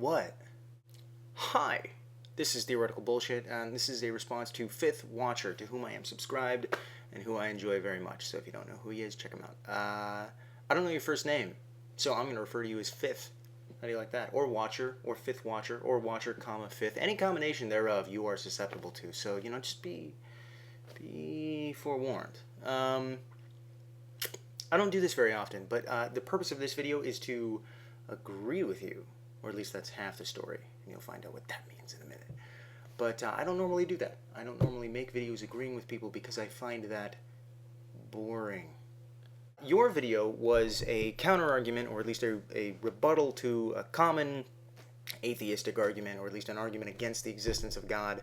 What? Hi, this is Theoretical Bullshit, and this is a response to Fifth Watcher, to whom I am subscribed and who I enjoy very much. So if you don't know who he is, check him out. I don't know your first name, so I'm going to refer to you as Fifth. How do you like that? Or Watcher, or Fifth Watcher, or Watcher, comma, Fifth. Any combination thereof you are susceptible to. So, just be forewarned. I don't do this very often, but the purpose of this video is to agree with you. Or at least that's half the story, and you'll find out what that means in a minute. But I don't normally do that. I don't normally make videos agreeing with people because I find that boring. Your video was a counter-argument, or at least a rebuttal to a common atheistic argument, or at least an argument against the existence of God,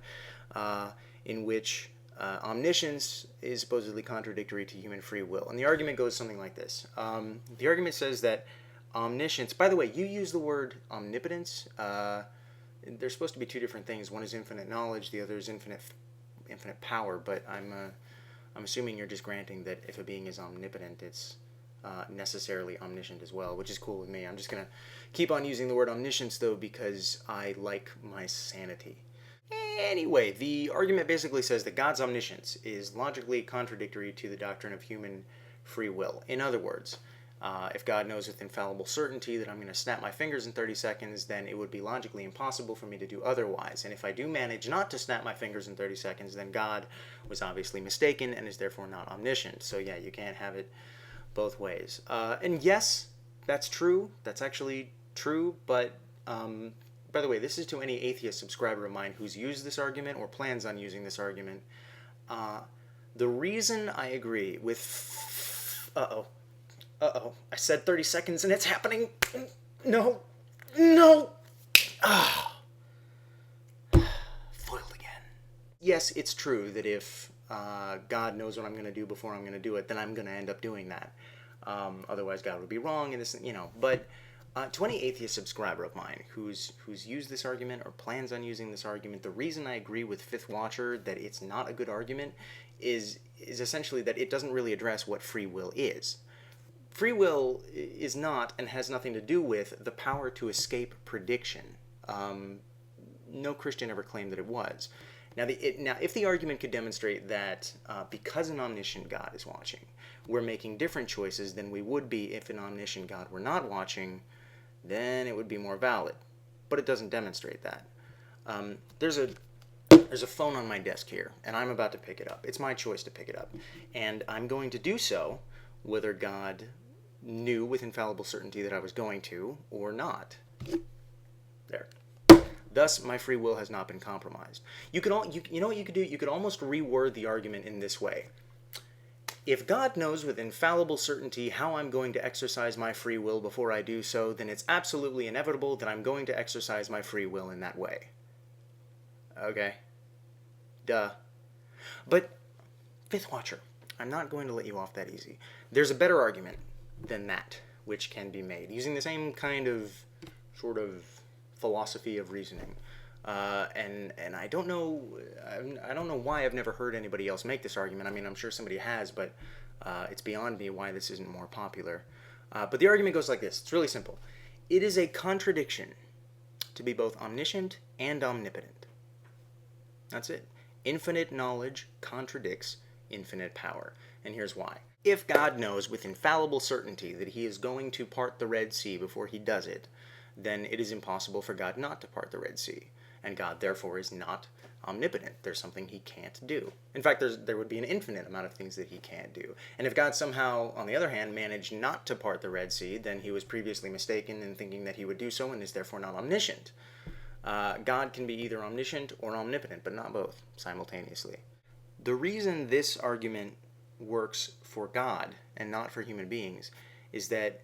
in which omniscience is supposedly contradictory to human free will. And the argument goes something like this. The argument says that omniscience, by the way, you use the word omnipotence. They're supposed to be two different things. One is infinite knowledge, the other is infinite power, but I'm assuming you're just granting that if a being is omnipotent, it's necessarily omniscient as well, which is cool with me. I'm just going to keep on using the word omniscience, though, because I like my sanity. Anyway, the argument basically says that God's omniscience is logically contradictory to the doctrine of human free will. In other words, if God knows with infallible certainty that I'm going to snap my fingers in 30 seconds, then it would be logically impossible for me to do otherwise. And if I do manage not to snap my fingers in 30 seconds, then God was obviously mistaken and is therefore not omniscient. So yeah, you can't have it both ways. And yes, that's true. That's actually true. But by the way, this is to any atheist subscriber of mine who's used this argument or plans on using this argument. The reason I agree with... Uh-oh, I said 30 seconds and it's happening. No. Foiled again. Yes, it's true that if God knows what I'm going to do before I'm going to do it, then I'm going to end up doing that. Otherwise, God would be wrong, and this, But to any atheist subscriber of mine who's used this argument or plans on using this argument, the reason I agree with Fifth Watcher that it's not a good argument is essentially that it doesn't really address what free will is. Free will is not and has nothing to do with the power to escape prediction. No Christian ever claimed that it was. Now, if the argument could demonstrate that because an omniscient God is watching, we're making different choices than we would be if an omniscient God were not watching, then it would be more valid. But it doesn't demonstrate that. There's a phone on my desk here, and I'm about to pick it up. It's my choice to pick it up. And I'm going to do so whether God knew with infallible certainty that I was going to or not. There. Thus, my free will has not been compromised. You know what you could do? You could almost reword the argument in this way. If God knows with infallible certainty how I'm going to exercise my free will before I do so, then it's absolutely inevitable that I'm going to exercise my free will in that way. Okay. Duh. But, Fifth Watcher, I'm not going to let you off that easy. There's a better argument than that which can be made using the same kind of sort of philosophy of reasoning. And I don't know why I've never heard anybody else make this argument. I mean, I'm sure somebody has, but it's beyond me why this isn't more popular. But the argument goes like this. It's really simple. It is a contradiction to be both omniscient and omnipotent. That's it. Infinite knowledge contradicts infinite power. And here's why. If God knows with infallible certainty that he is going to part the Red Sea before he does it, then it is impossible for God not to part the Red Sea. And God, therefore, is not omnipotent. There's something he can't do. In fact, there would be an infinite amount of things that he can't do. And if God somehow, on the other hand, managed not to part the Red Sea, then he was previously mistaken in thinking that he would do so and is therefore not omniscient. God can be either omniscient or omnipotent, but not both simultaneously. The reason this argument works for God and not for human beings is that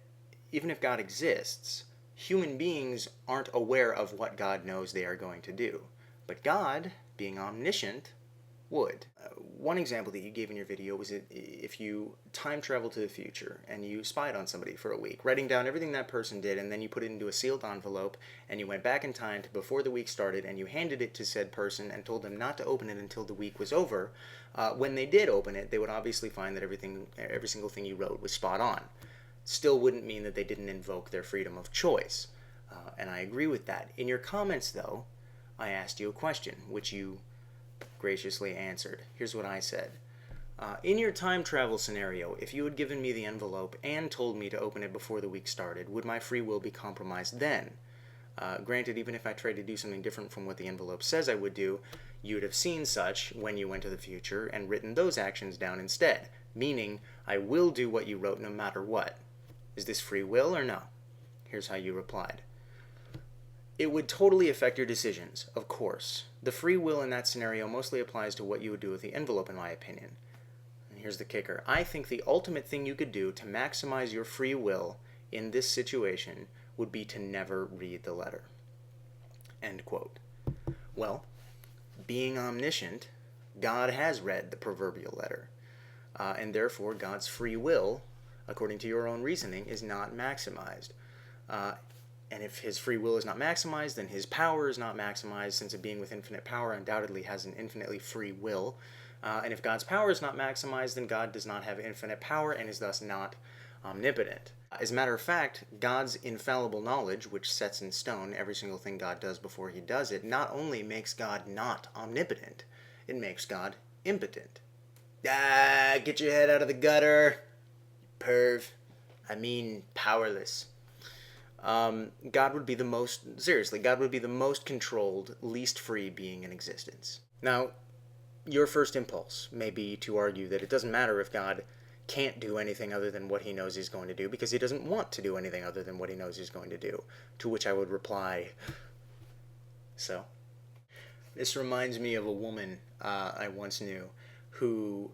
even if God exists, human beings aren't aware of what God knows they are going to do. But God, being omniscient, would. One example that you gave in your video was if you time travel to the future and you spied on somebody for a week, writing down everything that person did, and then you put it into a sealed envelope, and you went back in time to before the week started, and you handed it to said person and told them not to open it until the week was over. When they did open it, they would obviously find that every single thing you wrote was spot on. Still wouldn't mean that they didn't invoke their freedom of choice. And I agree with that. In your comments, though, I asked you a question, which you graciously answered. Here's what I said. In your time travel scenario, if you had given me the envelope and told me to open it before the week started, would my free will be compromised then? Granted, even if I tried to do something different from what the envelope says I would do, you'd have seen such when you went to the future and written those actions down instead, meaning I will do what you wrote no matter what. Is this free will or no? Here's how you replied. It would totally affect your decisions, of course. The free will in that scenario mostly applies to what you would do with the envelope, in my opinion. And here's the kicker. I think the ultimate thing you could do to maximize your free will in this situation would be to never read the letter. End quote. Well, being omniscient, God has read the proverbial letter. And therefore, God's free will, according to your own reasoning, is not maximized. And if his free will is not maximized, then his power is not maximized, since a being with infinite power undoubtedly has an infinitely free will. And if God's power is not maximized, then God does not have infinite power and is thus not omnipotent. As a matter of fact, God's infallible knowledge, which sets in stone every single thing God does before he does it, not only makes God not omnipotent, it makes God impotent. Get your head out of the gutter, perv. I mean powerless. God would be the most controlled, least free being in existence. Now, your first impulse may be to argue that it doesn't matter if God can't do anything other than what he knows he's going to do, because he doesn't want to do anything other than what he knows he's going to do. To which I would reply, so? This reminds me of a woman I once knew who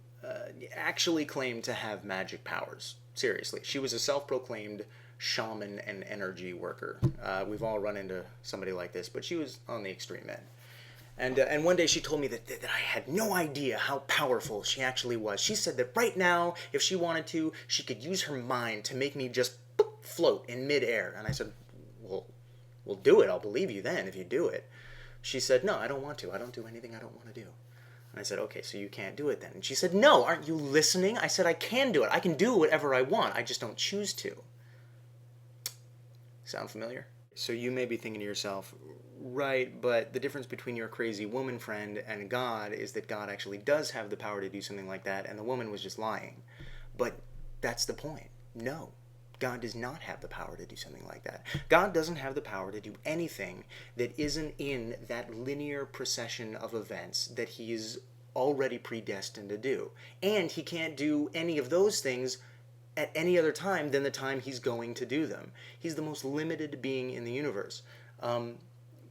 actually claimed to have magic powers. Seriously. She was a self-proclaimed shaman and energy worker. We've all run into somebody like this, but she was on the extreme end. And one day she told me that I had no idea how powerful she actually was. She said that right now, if she wanted to, she could use her mind to make me just float in midair. And I said, well, do it. I'll believe you then if you do it. She said, no, I don't want to. I don't do anything I don't want to do. And I said, okay, so you can't do it then. And she said, no, aren't you listening? I said, I can do it. I can do whatever I want. I just don't choose to. Sound familiar? So you may be thinking to yourself, right, but the difference between your crazy woman friend and God is that God actually does have the power to do something like that, and the woman was just lying. But that's the point. No, God does not have the power to do something like that. God doesn't have the power to do anything that isn't in that linear procession of events that he is already predestined to do. And he can't do any of those things at any other time than the time he's going to do them. He's the most limited being in the universe.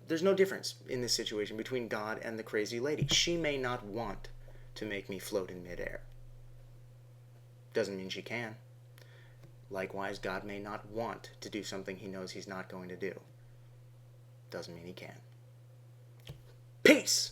There's no difference in this situation between God and the crazy lady. She may not want to make me float in midair. Doesn't mean she can. Likewise, God may not want to do something he knows he's not going to do. Doesn't mean he can. Peace!